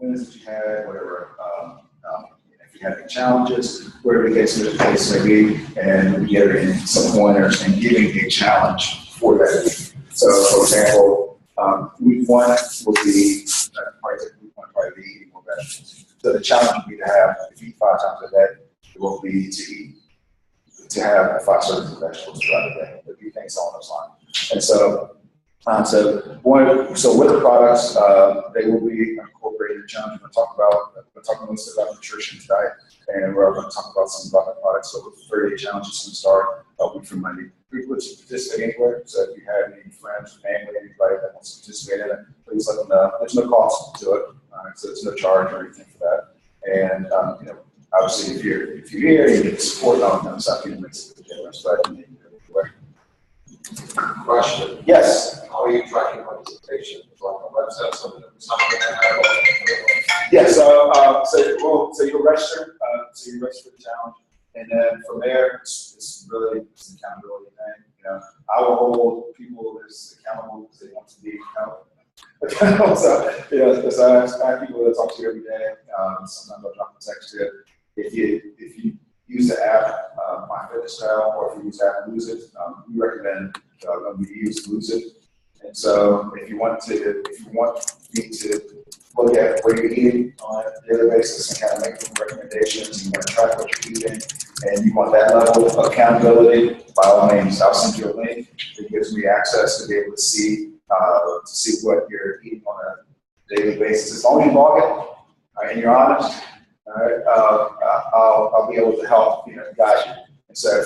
wins that you had, whatever, if you had any challenges, whatever the case may be, and we get in some pointers and giving a challenge for that week. So, for example, week 1 will be probably be eating more vegetables. So the challenge would be to have, if you eat 5 times a day, it will be to have 5 servings of vegetables throughout the day. If you think along those lines. And so, so with the products, they will be incorporated in the challenge. We're talking mostly about nutrition today, and we're going to talk about some about the products. So the 30-day challenge is going to start a week from Monday. People to participate anywhere. So if you have any friends, family, anybody that wants to participate in it, please let them know. There's no cost to it, so there's no charge or anything for that. And obviously, if you're here, you get support on that stuff. It makes a difference. But question. Yes. How are you tracking participation? Like a website, something Yeah. So you'll register. So you register for the challenge, and then from there, it's really an accountability thing. I will hold people as accountable because they want to be accountable. So I have people that talk to you every day. Sometimes I'll drop a text to you. If you use the app, MyFitnessPal, or if you use the app Lose It, we recommend we use Lose It. And so if you want me to look at what you're eating on a daily basis and kind of make some recommendations, you want to track what you're eating, and you want that level of accountability, by all means, I'll send you a link that gives me access to be able to see what you're eating on a daily basis. As long as you log it, and you're honest, I'll be able to help guide you. And so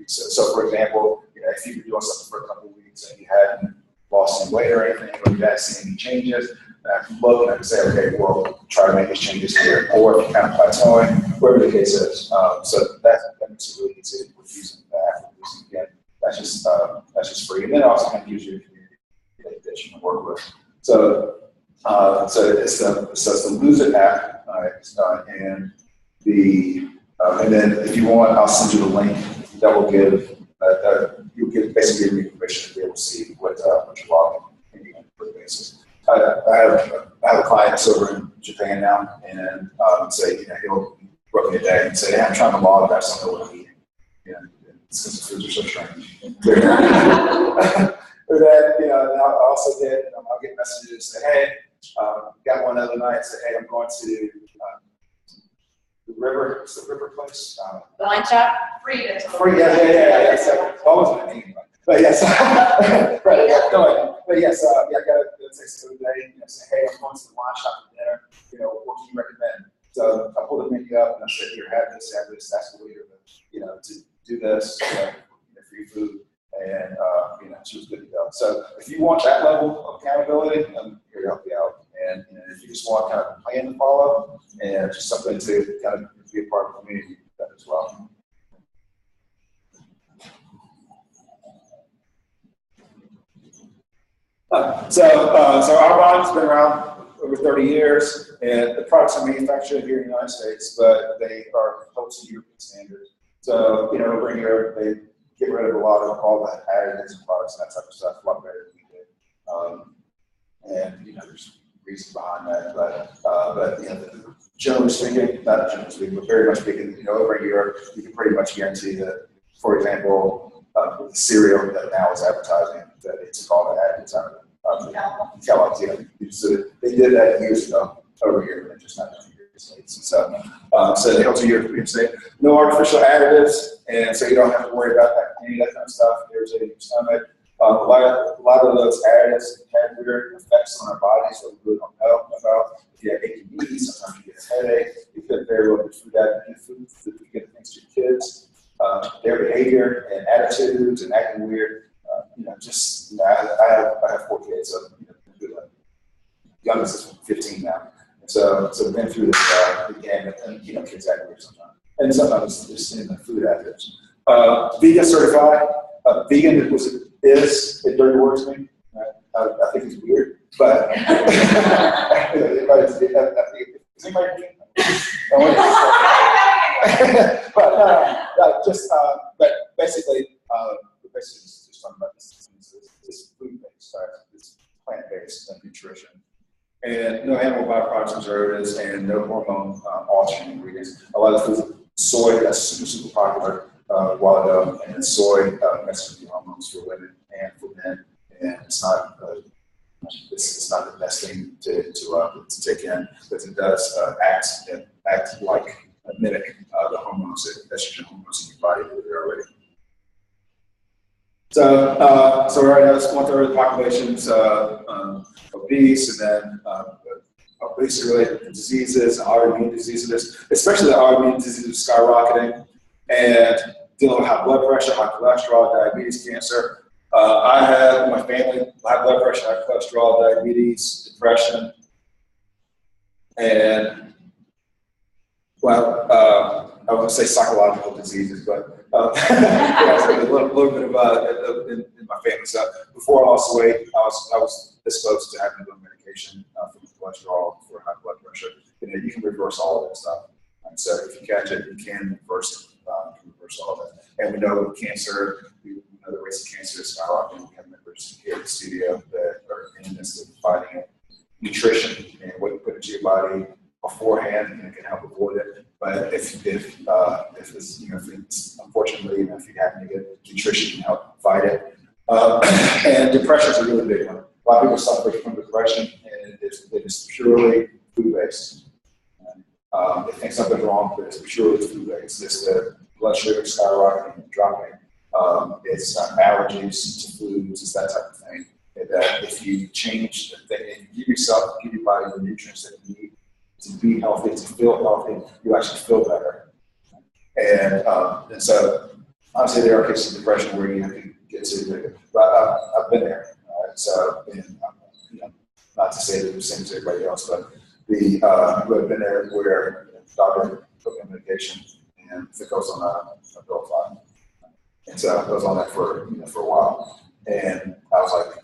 so for example, if you've been doing something for a couple of weeks and you hadn't lost any weight or anything, or you haven't seen any changes, I can look and I can say, okay, well, try to make these changes here. Or if you're kind of plateauing, whatever the case is. So that makes it really easy with using the app. Again, that's just free. And then it also kind of gives you a community that you can work with. So it's the Lose It app, and then if you want, I'll send you the link that will give you'll basically give me permission to be able to see what you're logging on a daily basis. I have a client that's over in Japan now, and say he'll work me a day and say, hey, I'm trying to log, I just don't know what I'm eating. Since the foods are so strange. Or then I'll also I'll get messages that say, hey, got one other night, say, hey, I'm going to the river. It's the river place. The line shop? Free. Yeah. So, always an anyway. But yes, right. Yeah, no, but yes, I got to take some day. Say, hey, I'm going to the wine shop for dinner. What can you recommend? So I pull the menu up and I said, here, have this. That's the way to do this. Free food, and she was good to go. So if you want that level of accountability, I'm here to help you out. And if you just want kind of a plan to follow and just something to kind of be a part of the community, that as well. So Arbonne has been around over 30 years, and the products are manufactured here in the United States, but they are held to European standards. So over here they get rid of a lot of all the additives and products and that type of stuff a lot better than we did. And there's reasons behind that, but generally speaking, not generally speaking, but very much speaking, over here you can pretty much guarantee that, for example, the cereal that now is advertising that it's called additives out of Kellogg's. So they did that years ago over here, and just not doing it here in the States. So they also European state, no artificial additives, and so you don't have to worry about any of that kind of stuff irritating your stomach. A lot of those additives have weird effects on our bodies that we really don't know about. If you have achy knees, sometimes you get a headache. You could very well get food that you get things to your kids. Their behavior and attitudes and acting weird. I have 4 kids, so youngest is 15 now. And so we've been through this again, and kids act weird sometimes. And sometimes it's in the food additives. Vegan certified. Vegan is a dirty word to me. I think it's weird, but is anybody but basically just talking about this food-based, this plant-based nutrition. and no animal byproducts preservatives, and no hormone altering ingredients. A lot of foods, soy, that's super popular a while ago, and soy messes with the hormones for women and for men, and it's not the best thing to take in, because it does act like mimic the hormones, the estrogen hormones in your body that are there already. So we already have 1/3 of the population's obese, and then obesity-related diseases, autoimmune diseases, especially the autoimmune diseases skyrocketing, and dealing with high blood pressure, high cholesterol, diabetes, cancer. I have my family high blood pressure, high cholesterol, diabetes, depression, and I was going to say psychological diseases, but yeah, a little bit about in my family. So before I lost weight, I was exposed to having no medication for cholesterol, for high blood pressure. You can reverse all of that stuff. And so if you catch it, you can reverse it. You can reverse all of that. And we know with cancer, we know the rates of cancer is skyrocketing. We have members here at the studio that are in this of fighting it. Nutrition and what you put into your body beforehand, and it can help avoid it. But if it's if it's unfortunately, if you have negative nutrition, can help fight it. And depression is a really big one. A lot of people suffer from depression, and it is purely food-based. They think something's wrong, but it's purely food-based. It's the blood sugar skyrocketing and dropping. It's allergies to foods. It's that type of thing. And that if you change the thing and give your body the nutrients that you need to be healthy, to feel healthy, you actually feel better. And so obviously there are cases of depression where you have to get to, but I've been there. So, not to say that the same as everybody else, but I've been there where the doctor took in medication and it goes on a pill file. And so I was on that for a while. And I was like,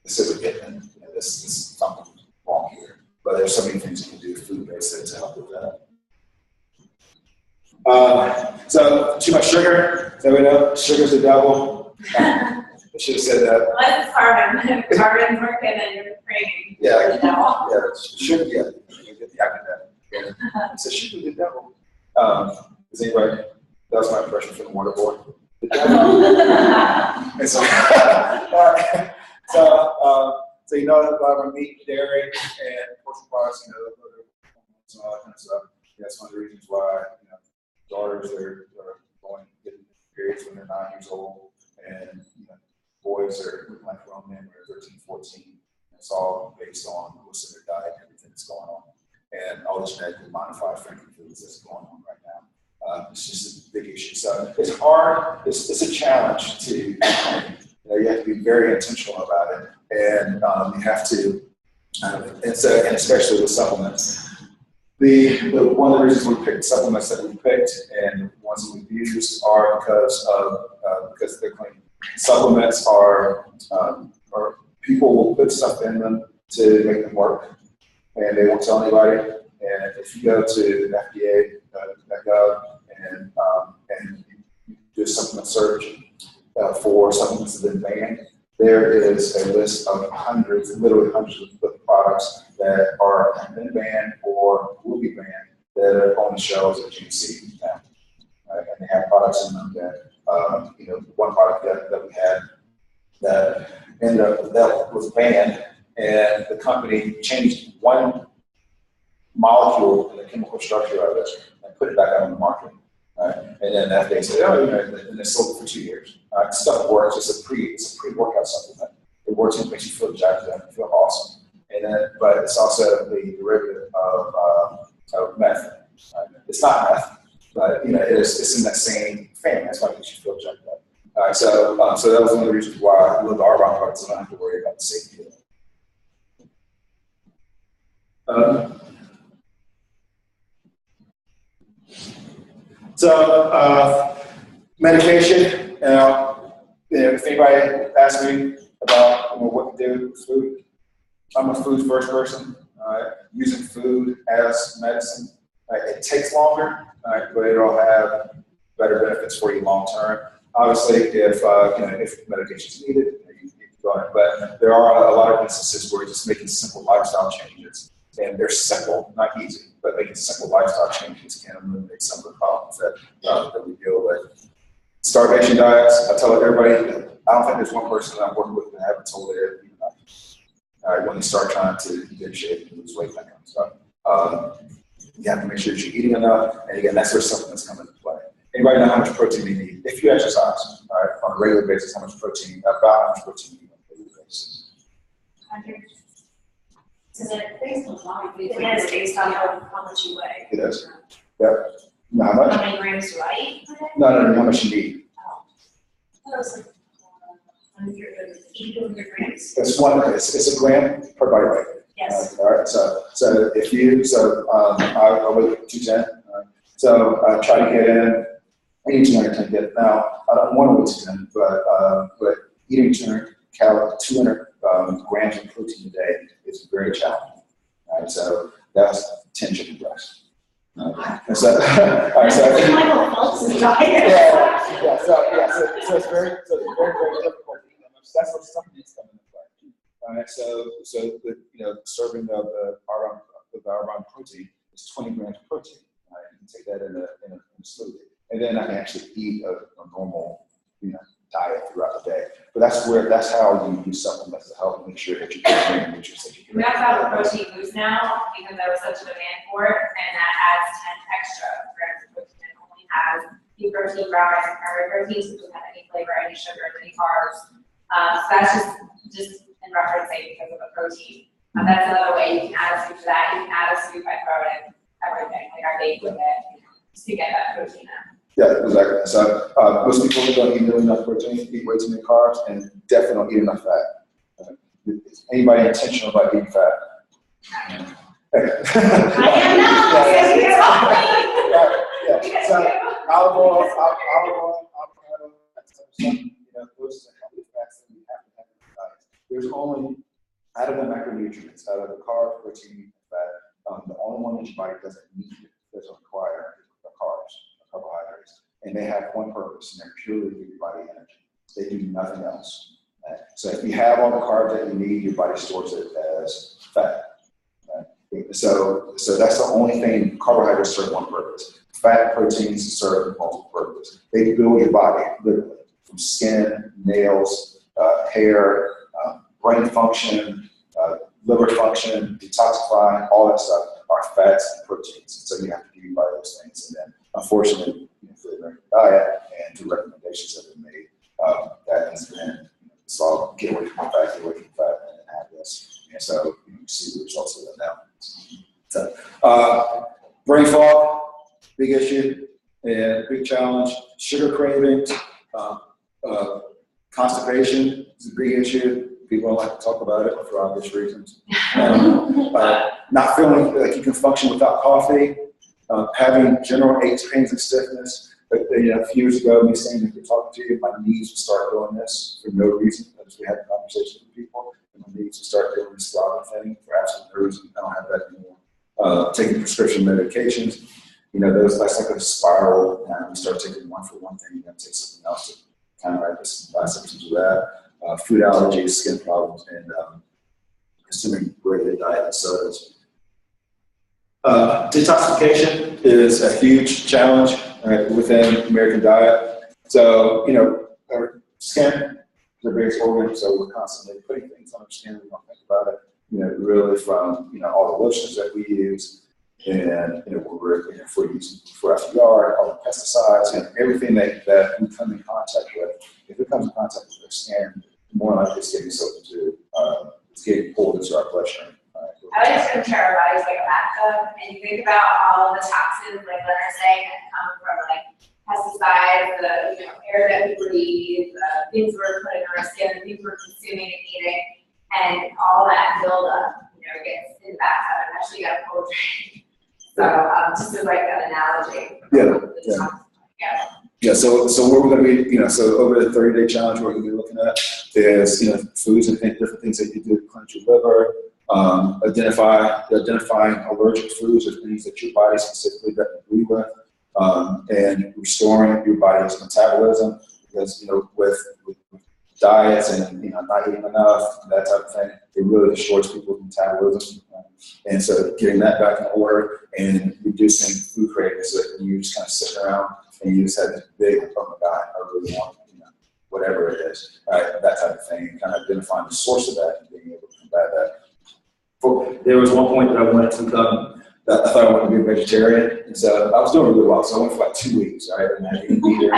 this isn't getting, this is something wrong here. But there's so many things you can do food-based to help with that. So too much sugar, so we know sugar's the devil. I should have said that. Unless it's carbon working and you're craving. Yeah, sugar, get the acronym. Yeah. It's a sugar the devil. Does anybody, that was my impression for the water boy. The devil. And so you know that a lot of meat, dairy, and pork products, and all that kind of stuff. That's one of the reasons why daughters are going getting periods when they're 9 years old, and boys are looking like grown men when they're 13, 14. It's all based on what's in their diet and everything that's going on, and all the genetically modified franking foods that's going on right now. It's just a big issue. So it's hard. It's a challenge to. You have to be very intentional about it, and you have to, and especially with supplements. One of the reasons we picked supplements that we picked and ones that we've used are because they're clean. Supplements are people will put stuff in them to make them work, and they won't tell anybody. And if you go to FDA.gov and you do a supplement search for supplements that have been banned, there is a list of literally hundreds of products that have been banned or will be banned that are on the shelves at GNC now. Right? And they have products in them that, one product that we had that was banned, and the company changed one molecule in the chemical structure of it and put it back out on the market. Right? And then the FDA said, and they sold it for 2 years. Stuff works. It's a pre-workout supplement. It works and makes you feel jacked up, feel awesome. But it's also the derivative of meth. Right? It's not meth, but it's in that same family. That's why it makes you feel jacked up. So that was one of the reasons why I love the Arbonne products, so I don't have to worry about the safety of it. So medication. If anybody asks me about what to do with food, I'm a food first person. Using food as medicine, it takes longer, but it'll have better benefits for you long term. Obviously, if medication is needed, you going. But there are a lot of instances where just making simple lifestyle changes, and they're simple, not easy, but making simple lifestyle changes can eliminate some of the problems that we deal with. Starvation diets, I tell everybody, I don't think there's one person that I'm working with that I haven't told it when they start trying to get in shape and lose weight, that kind of stuff. You have to make sure that you're eating enough, and again, that's where supplements come into play. Anybody know how much protein you need? If you exercise, all right, on a regular basis, how much protein, about how much protein you need on a regular basis? 100. Is it based on body weight? It is based on how much you weigh. It is. Yeah. No, how much? How many grams do I eat? No, how much you need. That was like 100 grams. It's a gram per body weight. Yes. All right. So if you I weigh 210. So try to get in. I eat 210 get. Now I don't want to weigh 210, but eating 200 grams of protein a day is very challenging. All right. So that's 10 chicken breasts. And so, all right, so Michael Phelps' diet. So it's very difficult. That's what supplements come into play. All right, so the serving of the Arbonne protein is 20 grams of protein. Right? You can take that in a smoothie, and then I can actually eat a normal diet throughout the day. But that's how you use supplements to help make sure that you're getting the nutrients that you get. We also have a protein boost now because there was such a demand for it, and that adds 10 extra grams of protein. It only has pea protein, brown rice, and primary protein, so it doesn't have any flavor, any sugar, any carbs. So that's just in referencing because of the protein. That's another way you can add a scoop to that. You can add a scoop by throwing in everything, like our date with it, just to get that protein in. Yeah, exactly. So most people who don't eat nearly enough protein eat way too many carbs and definitely don't eat enough fat. Is anybody intentional about eating fat? I am now. Yeah. So olive oil, avocado, those are healthy fats that we have to have in our diet. There's only, out of the macronutrients, out of the carb, protein, and fat, the only one that your body doesn't require are carbs, carbohydrates. And they have one purpose, and they're purely to give your body energy. They do nothing else. Right? So if you have all the carbs that you need, your body stores it as fat. Right? So that's the only thing. Carbohydrates serve one purpose. Fat proteins serve multiple purposes. They build your body, literally, from skin, nails, hair, brain function, liver function, detoxifying, all that stuff are fats and proteins. So you have to give your body those things. And then, unfortunately, for the diet and through recommendations that have been made, that has been solved. Get away from fat, and have this. And so you see the results of that now. So, brain fog, big issue and big challenge. Sugar cravings, constipation is a big issue. People don't like to talk about it for obvious reasons. Not feeling like you can function without coffee, having general aches, pains, and stiffness. But, a few years ago, me saying that we're talking to you, my knees would start doing this for no reason. As we had conversations with people, and my knees would start doing this throbbing thing for absolutely no reason. I don't have that anymore. Taking prescription medications, that's like a spiral. And we start taking one for one thing, then take something else to counteract the symptoms of that. Food allergies, skin problems, and consuming regulated diet and sodas. Detoxification is a huge challenge within American diet. So, our skin is our biggest organ, so we're constantly putting things on our skin. We don't think about it. Really from all the lotions that we use, and if we're using for FDR, all the pesticides, everything that we come in contact with. If it comes in contact with our skin, more likely it's getting soaked into, it's getting pulled into our bloodstream. I would just compare our bodies like a bathtub, and you think about all the toxins, like Leonard saying, that come from pesticides, the air that we breathe, things we're putting on our skin, things we're consuming and eating, and all that buildup, gets in the bathtub and actually got a cold drain. So just as like an analogy. Yeah. So what we're going to be, so over the 30-day challenge, what we're going to be looking at is, foods and different things that you do to cleanse your liver. Identifying allergic foods or things that your body specifically doesn't agree with, and restoring your body's metabolism, because with diets and not eating enough, that type of thing, it really destroys people's metabolism. And so getting that back in order and reducing food cravings, so that you just kind of sit around and you just have this big, oh my God, I really want, whatever it is, right? That type of thing, and kind of identifying the source of that and being able to combat that. There was one point that I wanted to come, that I thought I wanted to be a vegetarian, and so I was doing really well. So I went for like 2 weeks, right? And I didn't eat either.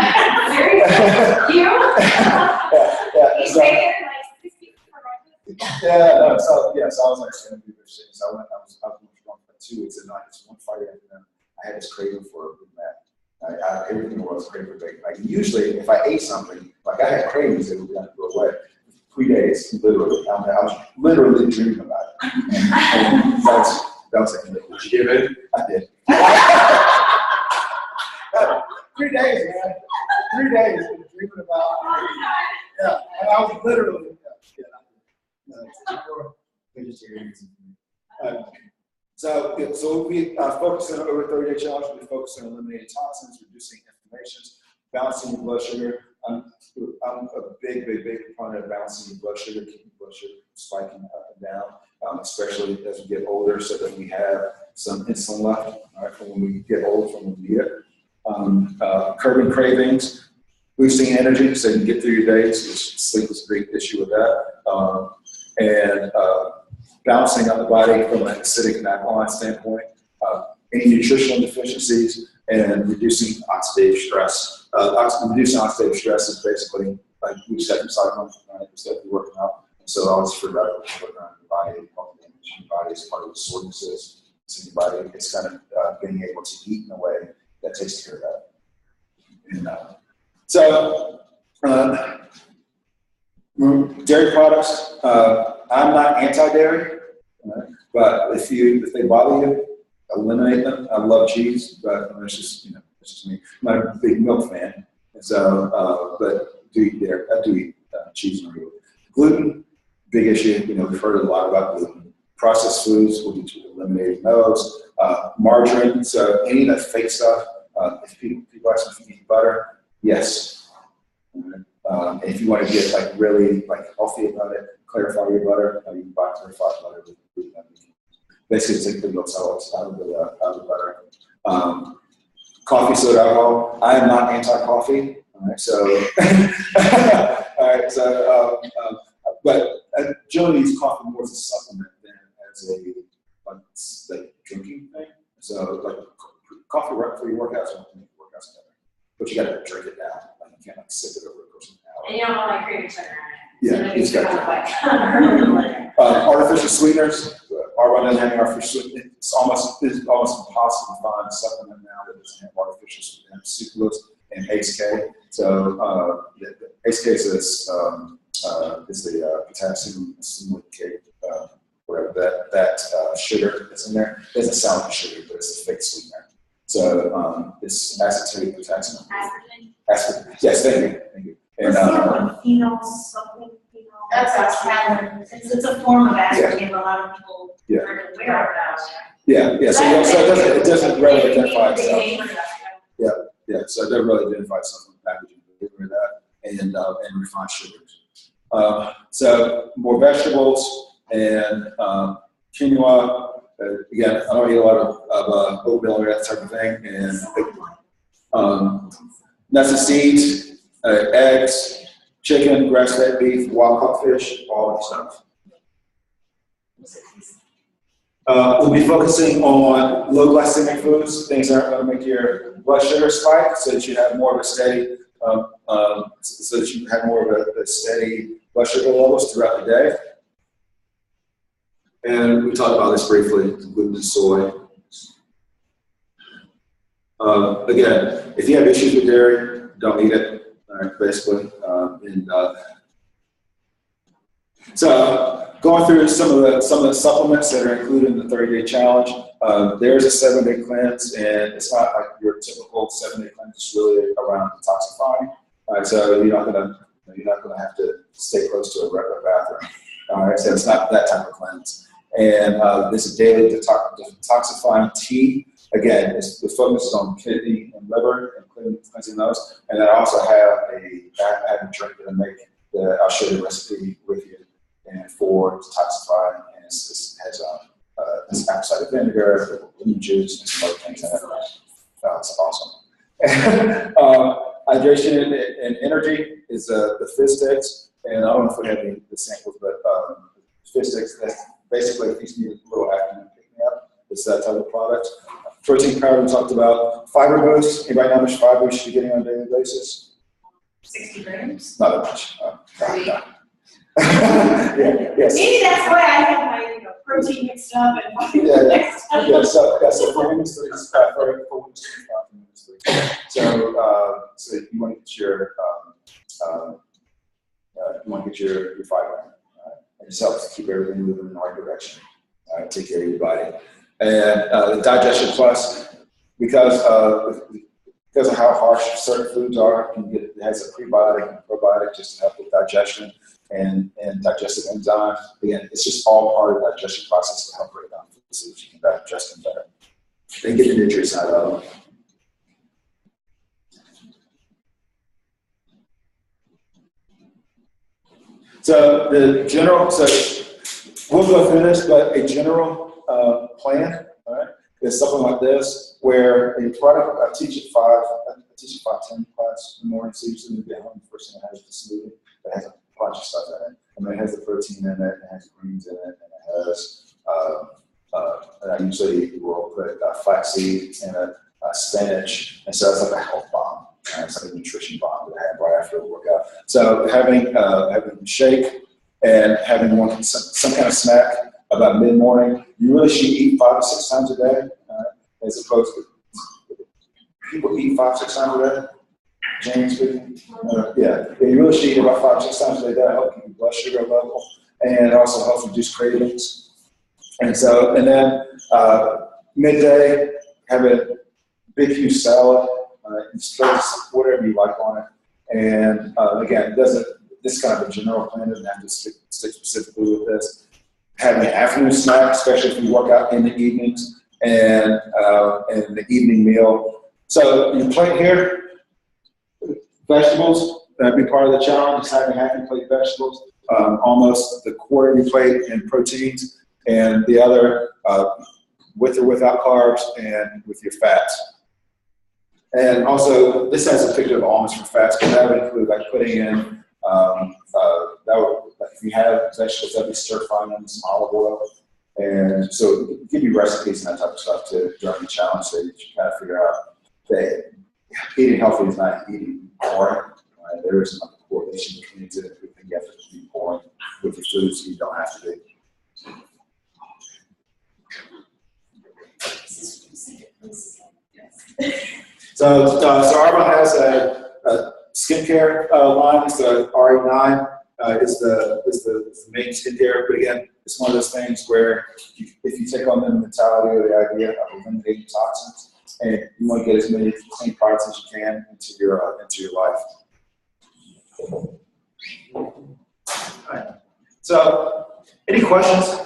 Seriously? You? Yeah. You So, stayed there like 6 weeks for breakfast? yeah, no, so I was like going to be vegetarian. So I was going for like 2 weeks, and I just one Friday afternoon, I had this craving for a Big Mac. Everything was craving for bacon. Like usually, if I ate something, like I had cravings, it would kind of go away. 3 days, literally. I was literally dreaming about it. And that was like, did you give in? I did. 3 days, man. 3 days dreaming about it. Yeah, and I was literally, vegetarianism. So we focus on over 30-day challenge. We focus on eliminating toxins, reducing inflammations, balancing your blood sugar. I'm a big proponent of balancing your blood sugar, keeping blood sugar spiking up and down, especially as we get older, so that we have some insulin left, right, from when we get older, from when we need it. Curbing cravings, boosting energy, so you can get through your days, which sleep is a big issue with that. And balancing out the body from an acidic and alkaline standpoint, any nutritional deficiencies, and reducing oxidative stress. Reducing oxidative stress is basically like we just have to cycle, right? We just have to be working out. And so I always figure out what's going on in the body, helping the body is part of the sources. So your body is kind of being able to eat in a way that takes care of that. And dairy products. I'm not anti-dairy, right? But if they bother you, eliminate them. I love cheese, but it's just me. I'm not a big milk fan, and so but do eat dairy. I do eat cheese and regular. Gluten, big issue. We've heard a lot about gluten. Processed foods, we'll be eliminating those. Margarine, so any of that fake stuff. If people ask me if you eat butter, yes. If you want to get like really like healthy about it, clarify your butter. You can buy clarified butter with gluten. Basically, take the milk solids out of the butter. Coffee, soda, alcohol. I am not anti-coffee. All right, so, but I generally use coffee more as a supplement than as a like drinking thing. So, like coffee right before your workouts, workouts better. But you got to drink it down. Like you can't like sip it over the course of an hour. And you don't want like cream sugar in it. Yeah, so it's got to artificial sweeteners. Arbonne doesn't have any artificial sweeteners. It's almost impossible to find a supplement now that doesn't have artificial sweeteners. Sucralose and ACE-K. So the ACE-K is the potassium assimilate whatever that sugar that's in there. It doesn't sound like sugar, but it's a fake sweetener. So it's acetate potassium. Aspartame. Yes, thank you. And phenol something. That's it's a form of aspartame. A lot of people are aware of that. Yeah. So it doesn't really identify itself. Yeah. So it doesn't really identify itself in the packaging. Get rid of that and refined sugars. So more vegetables and quinoa. Again, I don't eat a lot of oatmeal or that type of thing. And nuts and seeds, eggs, chicken, grass-fed beef, wild caught fish, all that stuff. We'll be focusing on low glycemic foods, things that aren't going to make your blood sugar spike, so that you have more of a steady, blood sugar levels throughout the day. And we talked about this briefly, gluten and soy. Again, if you have issues with dairy, don't eat it. Basically, so going through some of the supplements that are included in the 30-day challenge. There's a 7-day cleanse, and it's not like your typical 7-day cleanse. It's really around detoxifying. All right, so you're not gonna have to stay close to a regular bathroom. All right, so it's not that type of cleanse. And there's a daily detoxifying tea. Again, the focus is on kidney and liver and cleansing those. And then I also have a drink that I make I'll share the recipe with you. And 4, detoxify, and it has this apple cider vinegar, lemon juice, and some other things in it. It's awesome. Hydration and energy is the fizz sticks, and I don't know if we have any the samples, but fizz sticks, that's basically if you need a little afternoon pick-me-up, it's that type of product. Protein powder we talked about. Fiber boost, anybody know how much fiber you should be getting on a daily basis? 60 grams. Not that much. No. Yeah, yes. Maybe that's why I have my protein mixed up and mixed up. Yeah, so for women's 3, for women's 3. So you want to get your fiber, and it helps to keep everything moving in the right direction. Take care of your body. And the Digestion Plus, because of how harsh certain foods are, it has a prebiotic and probiotic just to help with digestion and digestive enzymes. Again, it's just all part of the digestion process to help break down foods so that you can digest them better. They get the nutrients out of them. So we'll go through this, but a general plan, all right, is something like this, where a product, I teach at 5:10 class in the morning, so usually you get home, the first thing it has is the smoothie, that has a bunch of stuff in it. I mean, it has the protein in it, it has greens in it, and it has, and I usually will put flaxseed and a spinach, and so it's like a health bomb. It's like a nutrition bomb that I have right after the workout. So having a shake and having some kind of snack about mid-morning, you really should eat 5 to 6 times a day, as opposed to people eat 5 to 6 times a day. James speaking. Yeah, you really should eat about 5 to 6 times a day. That'll help keep your blood sugar level, and it also helps reduce cravings. And then midday, have a big huge salad. Just whatever you like on it. And again, this is kind of a general plan. Doesn't have to stick specifically with this. Having an afternoon snack, especially if you work out in the evenings, and the evening meal. So your plate here, vegetables. That'd be part of the challenge. Is having half your plate vegetables, almost the quarter of your plate in proteins, and the other with or without carbs and with your fats. And also, this has a picture of almonds for fats, but that would include like putting in, if you have vegetables, that'd be stir-frying them in some olive oil. And so give you recipes and that type of stuff during the challenge so you can kind of figure out that eating healthy is not eating boring. Right? There is some correlation between the two. We think you have to be boring with your food, so you don't have to be. So Arbonne has a skincare line. It's the RE9 is the main skincare. But again, it's one of those things where if you take on the mentality or the idea of eliminating toxins, and you want to get as many clean products as you can into your life. All right. So, any questions?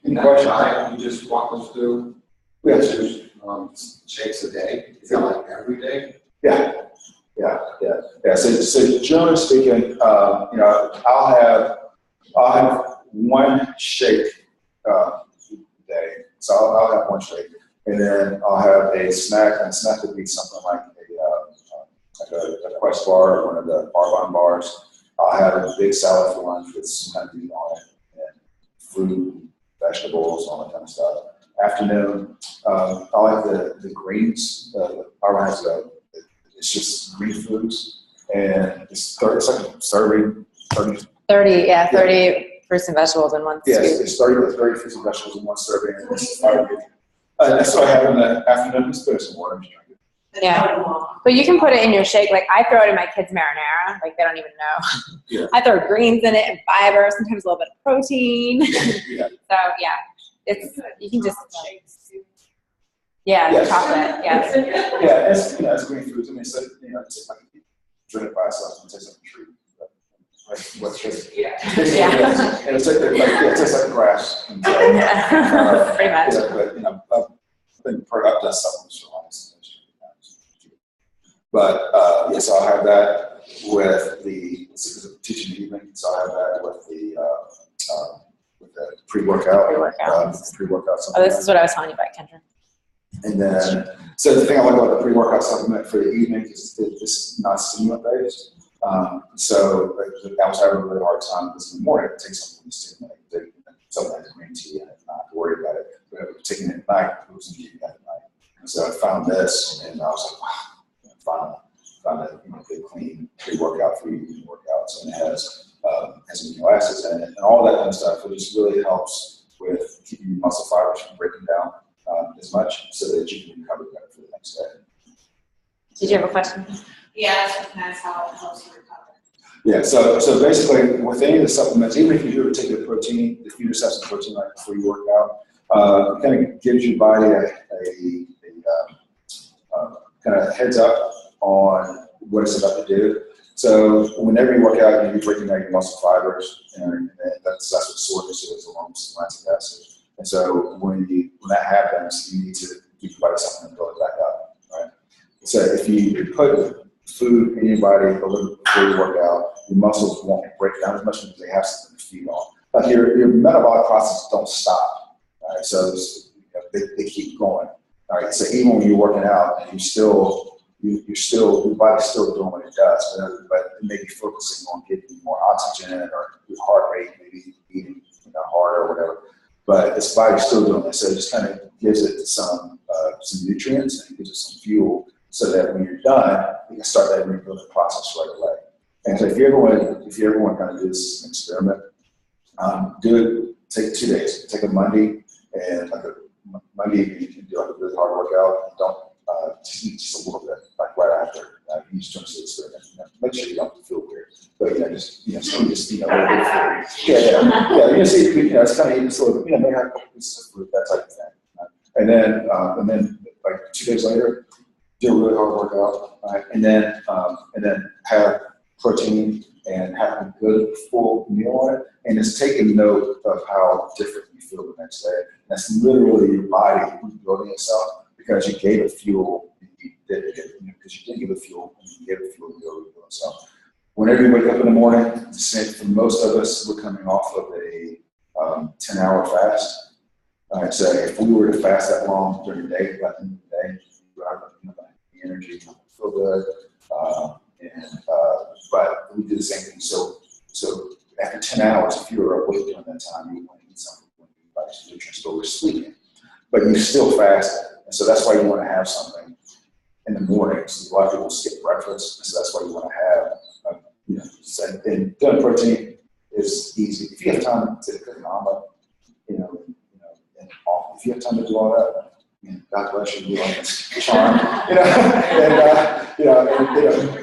Any questions? You just walk us through. Yes. Shakes a day. Is that like every day? Yeah. So generally speaking, I'll have one shake a day. So I'll have one shake, and then I'll have a snack. And a snack would be something like a Quest bar or one of the Arbonne bars. I'll have a big salad for lunch with some kind of meat on it, and fruit, vegetables, all that kind of stuff. Afternoon, I'll have the greens. Arbonne has it's just green foods, and it's like a serving. 30 fruits and vegetables in one Yes, scoop. it's 30 fruits and vegetables in one serving. And that's what I have in the afternoon. Just put some water and drink it. Yeah, but you can put it in your shake. Like I throw it in my kids' marinara. Like they don't even know. Yeah. I throw greens in it and fiber. Sometimes a little bit of protein. Yeah. So yeah, you can just chocolate. Yeah. Yeah, it's green foods. I mean, so it's like drink it by itself and taste like a treat. What's just Yeah. And it's like it tastes like grass. And, Pretty much. Yeah, but I've been up to supplements for almost. But yes, I'll have that with the, because I'm teaching the evening, so I'll have that with the pre-workout. Pre-workout Oh, supplement. this is what I was telling you about, Kendra. And then, so the thing I like about the pre-workout supplement for the evening is it's not stimulant based. So like, I was having a really hard time this morning to take something to stimulate. Something like green tea, and not to worry about it. But taking it at night, it was going to give you that at night. And so I found this, and I was like, wow, found a good clean pre-workout for evening workouts, and it has amino acids in it, and all that kind of stuff. It just really helps with keeping your muscle fibers from breaking down as much, so that you can recover better for the next day. Did you have a question? Yeah, that's how it helps you recover. Yeah, so basically, with any of the supplements, even if you do take a protein, if you just have some protein right before you work out, it kind of gives your body a kind of heads up on what it's about to do. So whenever you work out, you're breaking down your muscle fibers, and that's what soreness is, along with some lactic acid. And so when that happens, you need to give your body something to build it back up, right? So if you put food in your body a little before you work out, your muscles won't break down as much because they have something to feed on. Like your metabolic processes don't stop, right? So they keep going. All right. So even when you're working out, your body's still doing what it does, but it may be focusing on getting you more oxygen, or your heart rate maybe beating harder or whatever. But this body's still doing it, so it just kind of gives it some nutrients and gives it some fuel, so that when you're done, you can start that rebuilding process right away. And so if you ever want to kind of do this experiment, do it. Take 2 days. Take a Monday, and Monday you can do like a really hard workout. And don't just eat just a little bit, like right after. You just don't see the experiment. Make sure you don't feel weird, but just a little bit. Yeah. You see, it's kind of eating slow. Maybe have a couple pieces of fruit, that type of thing. And then like 2 days later, do a really hard workout, right? And then have protein and have a good full meal on it, and just take a note of how different you feel the next day. And that's literally your body rebuilding itself, because you gave it fuel, because you didn't give it fuel, and you gave it fuel to rebuild itself. Whenever you wake up in the morning, for most of us, we're coming off of a 10-hour fast. I'd say if we were to fast that long during the day, like in the day, the energy, feel good, but we do the same thing. So after 10 hours, if you were awake during that time, you want to eat something when your body's nutrients, but we're sleeping. But you still fasted, and so that's why you want to have something in the morning. So a lot of people skip breakfast, so that's why you want to have, and doing protein is easy. If you have time to cook an omelet, and if you have time to do all that, God bless you, on this charm, and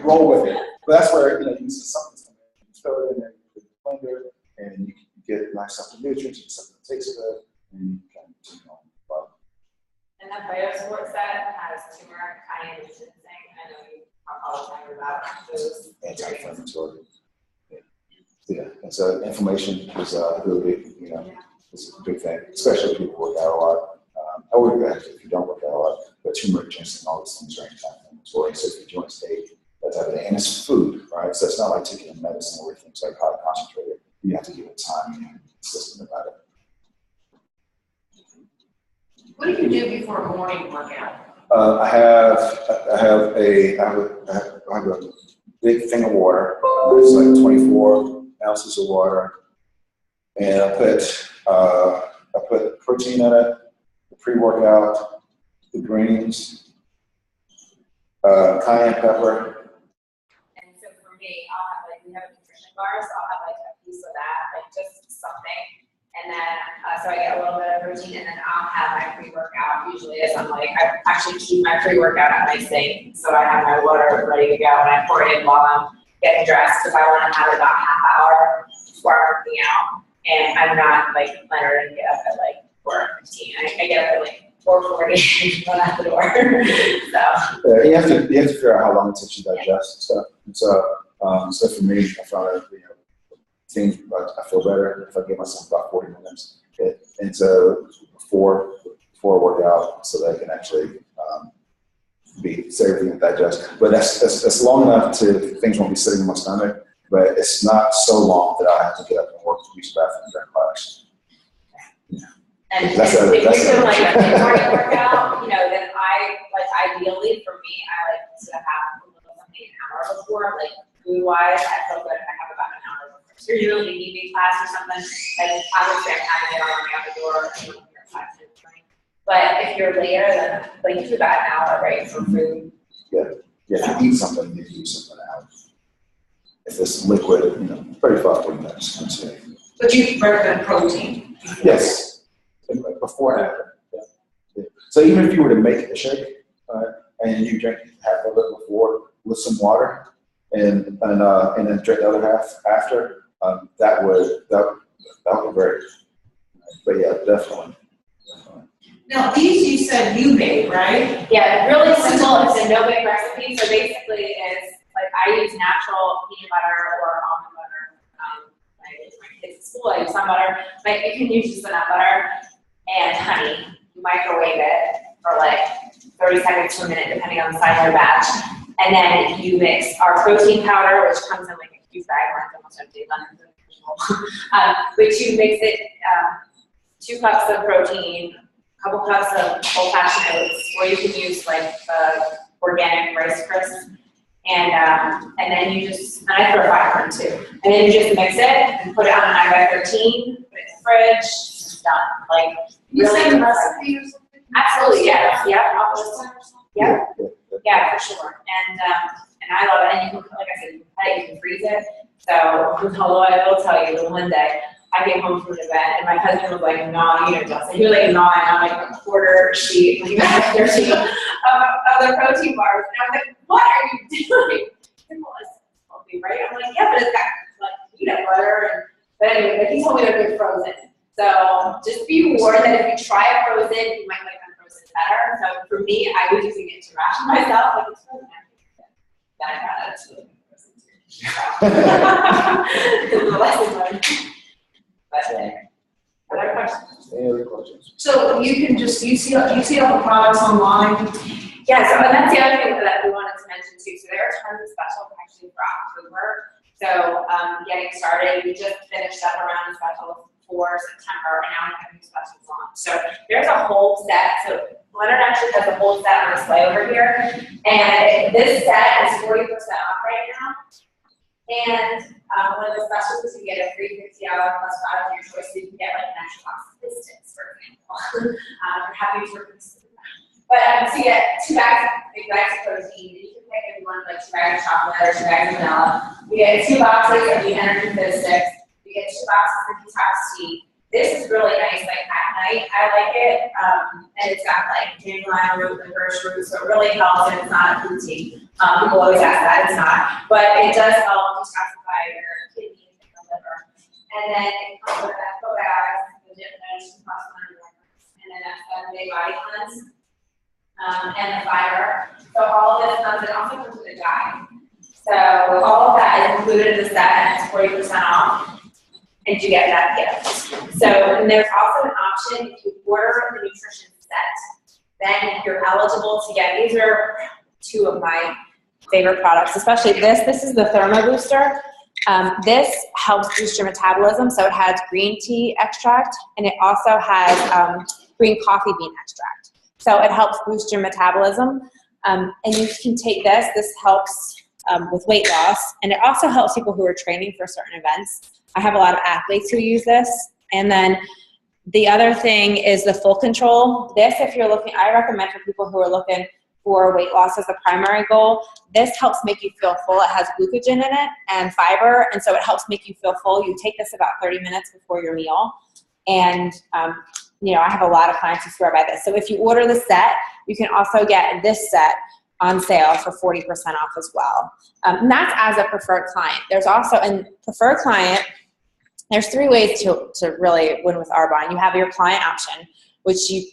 roll with it. But that's where you use the supplements. You throw it in there, you put the blender, and you get nice supplement nutrients, you get something that tastes good, and you can continue on. And that BioSport set has turmeric, cayenne, and ginseng. I know you talk all the time about those. Anti-inflammatory. Yeah, and so inflammation is really big, is a big thing, especially if people work out a lot. I would actually, if you don't work out a lot, but turmeric, ginseng, all these things are anti-inflammatory. So if your joints ache, that type of thing, and it's food, right? So it's not like taking a medicine where things like highly concentrated. You have to give it time and consistent about it. What do you do before a morning workout? I have a big thing of water. It's like 24 ounces of water, and I put protein in it, the pre-workout, the greens, cayenne pepper. And so for me, I'll have we have a nutrition bar, so I'll have a piece of that, just something. And then, so I get a little bit of protein, and then I'll have my pre-workout usually as I actually keep my pre-workout at my sink. So I have my water ready to go, and I pour it in while I'm getting dressed, because I want to have it about half hour before I'm working out. And I'm not Leonard and get up at 4:15. I get up at 4:40 run out the door. So you have to figure out how long it takes you to digest and stuff. And so for me, I found that things I feel better if I give myself about 40 minutes. And so before I work out, so that I can actually be savory and digest. But that's long enough to things won't be sitting in my stomach. But it's not so long that I have to get up and work to use the bathroom during class. And if That's you're a- that's doing a- like a mid-morning workout, you know, then ideally for me, I like to have a little something an hour before, like food-wise, I feel good if I have about an hour before. So you're doing an evening class or something, like obviously I'm having it on my out the door, but if you're later, then like usually about an hour, right, for food. Yeah, if you eat something, you can use something out. If it's liquid, 35, 40 minutes, I'm saying. But you recommend protein? Yes, before and after. Yeah. So even if you were to make a shake, and you drink half of it before with some water, and then drink the other half after, that would be great. But yeah, definitely. Now, these you said you made, right? Yeah, really simple, it's a no bake recipe, so basically it's, like I use natural peanut butter or almond butter, like my kids at school, I use some butter, like you can use just nut butter and honey, you microwave it for like 30 seconds to a minute, depending on the size of your batch, and then you mix our protein powder, which comes in like a huge bag, mine's almost empty, which you mix it, 2 cups of protein, a couple cups of old-fashioned oats, or you can use like organic Rice Crisps, and then you just, and I throw fiber in too, and then you just mix it and put it on an 9x13, put it in the fridge, it's done. Like You really send a quick. recipe or something? Absolutely, yeah, I'll just, yeah, for sure, and I love it, and you can, like I said, you can cut it, you can freeze it. So, although I will tell you, one day I came home from an event and my husband was like gnawing it, and he was like gnawing on like a quarter sheet, like a 13 of the protein bars, and I was like, what are you doing? He said, well, it's healthy, right? I'm like, yeah, but it's got like peanut butter, but anyway, but he told me they're good frozen. So just be warned that if you try it frozen, you might like unfrozen better. So for me, I was using it to ration myself, like it's frozen. Then I found out it's really good frozen too. The lesson learned. But other questions? Any other questions? So you can just, you see all the products online? Yeah, so and that's the other thing that we wanted to mention too. So there are tons of specials actually for October. So getting started, we just finished up around the special for September, and now we're having specials on. So there's a whole set. So Leonard actually has a whole set on display over here, and this set is 40% off right now. And one of the specials is you get a free $50 plus product of your choice, so you can get like an extra box of biscuits, for example. We're happy to replace them. But so you get 2 big bags of protein, and you can pick if you want like 2 bags of chocolate or 2 bags of vanilla. You get 2 boxes of the energy biscuits. You get 2 boxes of detox tea. This is really nice, like at night. I like it, and it's got like dandelion root, licorice root, so it really helps. And it's not a food tea. People always ask that, it's not, but it does help detoxify your kidneys and your liver. And then it comes with that probiotics, the divination plus 100 and then that 7-day body cleanse, and the fiber. So all of this comes, it also comes with a guide. So all of that is included in the set, and it's 40% off. And you get that gift. So, and there's also an option if you order the nutrition set, then you're eligible to get, these are 2 of my favorite products, especially this. This is the Thermo Booster. This helps boost your metabolism. So it has green tea extract, and it also has green coffee bean extract. So it helps boost your metabolism. And you can take this. This helps with weight loss, and it also helps people who are training for certain events. I have a lot of athletes who use this. And then the other thing is the full control. This, if you're looking, I recommend for people who are looking for weight loss as a primary goal. This helps make you feel full. It has glucogen in it and fiber, and so it helps make you feel full. You take this about 30 minutes before your meal. And, I have a lot of clients who swear by this. So if you order the set, you can also get this set on sale for 40% off as well. And that's as a preferred client. There's also a preferred client. There's 3 ways to really win with Arbonne. You have your client option, which you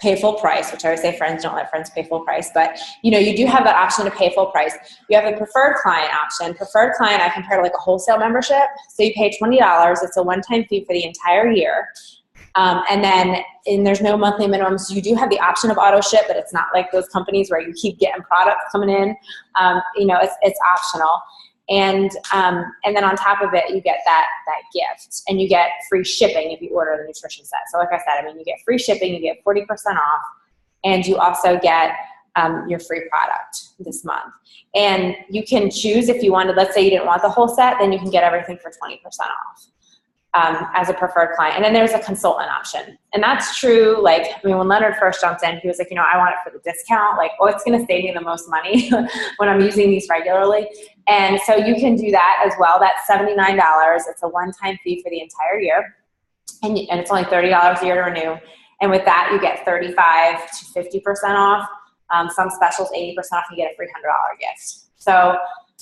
pay full price, which I always say friends don't let friends pay full price, but you do have that option to pay full price. You have a preferred client option. Preferred client, I compare to like a wholesale membership. So you pay $20. It's a one-time fee for the entire year. And there's no monthly minimum, so you do have the option of auto ship, but it's not like those companies where you keep getting products coming in. It's optional. And then on top of it, you get that gift, and you get free shipping if you order the nutrition set. So like I said, you get free shipping, you get 40% off, and you also get your free product this month. And you can choose if you wanted, let's say you didn't want the whole set, then you can get everything for 20% off. As a preferred client. And then there's a consultant option. And that's true, when Leonard first jumped in, he was like, I want it for the discount. It's gonna save me the most money when I'm using these regularly. And so you can do that as well. That's $79. It's a one-time fee for the entire year. And it's only $30 a year to renew. And with that, you get 35 to 50% off. Some specials, 80% off, you get a free $100 gift. So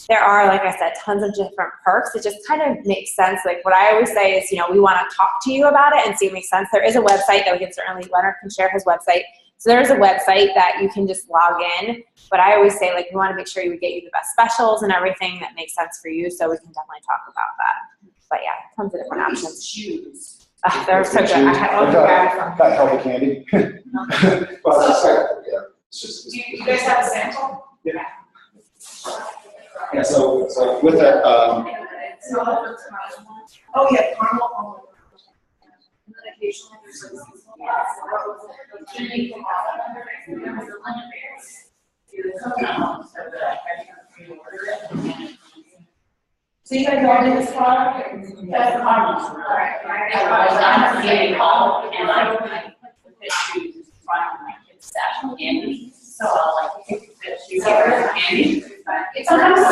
there are, like I said, tons of different perks. It just kind of makes sense. What I always say is, we want to talk to you about it and see if it makes sense. There is a website that we can certainly, Leonard can share his website. So there's a website that you can just log in. But I always say, we want to make sure we get you the best specials and everything that makes sense for you. So we can definitely talk about that. But yeah, tons of different options. Shoes. They're so good. I got healthy candy. Do you guys have a sample? Yeah. Yeah, so with that, Oh, yeah, caramel. And then occasionally there's so you guys all do this product? That's the caramel. All right. I'm getting home and I put the shoes in front of my kids' stash of candy. So I'll take the shoes and candy. It's sometimes I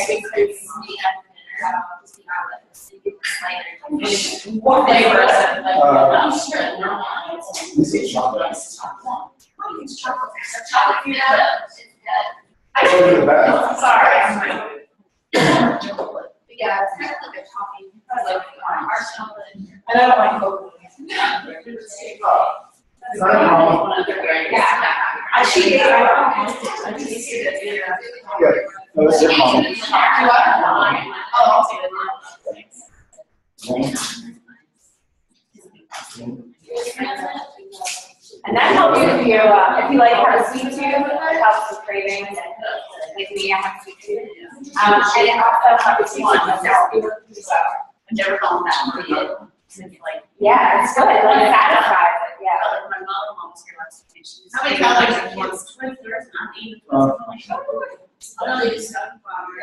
think they're sweet. What flavors? this is chocolate. It's chocolate. Sorry. Yeah, it's kind of like a topping, like marshmallow. And I don't like cocoa. Yeah. She gave Yeah, no, this is common. I'll take it. And that helps if you have a sweet tooth, it helps with cravings. Like me, I have sweet tooth. And it also helps you I've never gone that way. yeah, it's good. Satisfies it. Yeah. My mom was here last week. How many calories do you want? 20, there's nothing. Oh, no, they just got flour.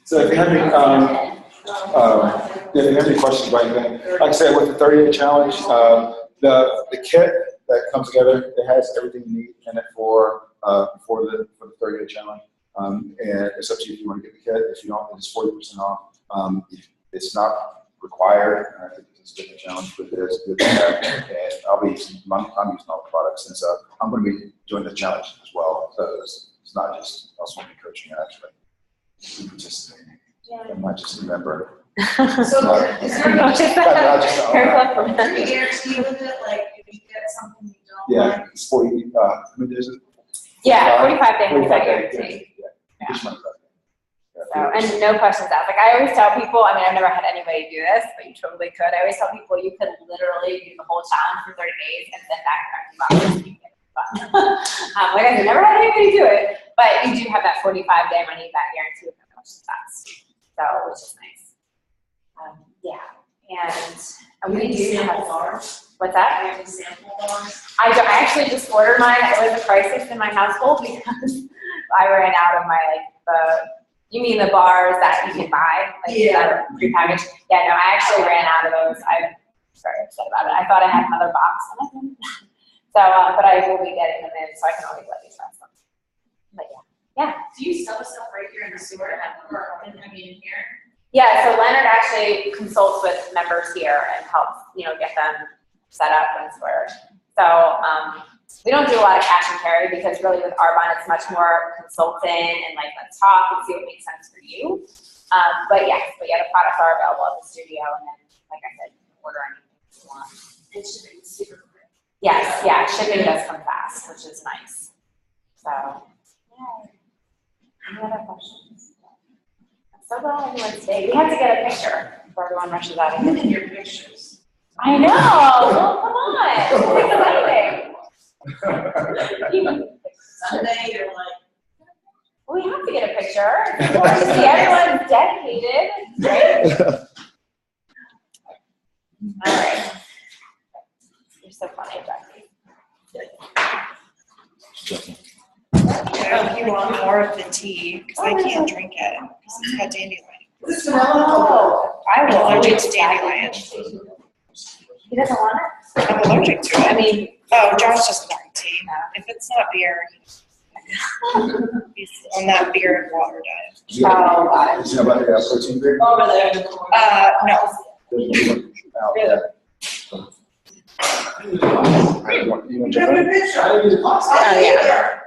So if you have any questions about anything, like I said, with the 30-day challenge, the kit that comes together, it has everything you need in it for the 30-day challenge. And it's up to you if you want to get the kit. If you don't, it's 40% off. It's not required. I think it's a good challenge, but it is good to have. And I'm using all the products since I'm going to be doing the challenge as well. So it's not just also coaching, actually. Participating. I'm not just a member. So is there not just the owner. guarantee with it, if you get something you don't Yeah, like? it's 40. There's a 45-day money back 45-day, guarantee. yeah. Just money back. So, and no questions asked. I always tell people, I've never had anybody do this, but you totally could. I always tell people you could literally do the whole challenge for 30 days and send back your empty box. Like I said, never had anybody do it, but you do have that 45-day money back guarantee with no questions asked. So, which is nice. Yeah, and we do have bars. What's that? I have sample bars. I actually just ordered mine. It was a crisis in my household because I ran out of my you mean the bars that you can buy, that are prepackaged? Yeah, no, I actually ran out of those. I'm very upset about it. I thought I had another box. So, but I will be getting them in, so I can always let you try them. But yeah. Do you sell the stuff right here in the store or in here? Yeah, so Leonard actually consults with members here and helps, get them set up and stored. So we don't do a lot of cash and carry because really with Arbonne, it's much more consulting and let's talk and see what makes sense for you. But the products are available at the studio, and then, like I said, you can order anything you want. And shipping is super quick. Yes, yeah, shipping does come fast, which is nice. So, yeah. Any other questions? So glad everyone stayed. We have to get a picture before everyone rushes out of here. Look at your pictures. I know. Well, come on. It's exciting. Sunday, you're like. We have to get a picture. It's important to see everyone's dedicated. Right? All right. You're so funny, Jackie. I hope you want more of the tea, because I can't drink it, because it's got dandelion. Oh, I I'm will. allergic to dandelion. He doesn't want it? I'm allergic to I it. mean, Oh, Josh doesn't drink tea. If it's not beer, he's on that beer and water diet. Did you know about the protein drink? Over there. No. Out there. You want to jump in? Picture. oh, yeah.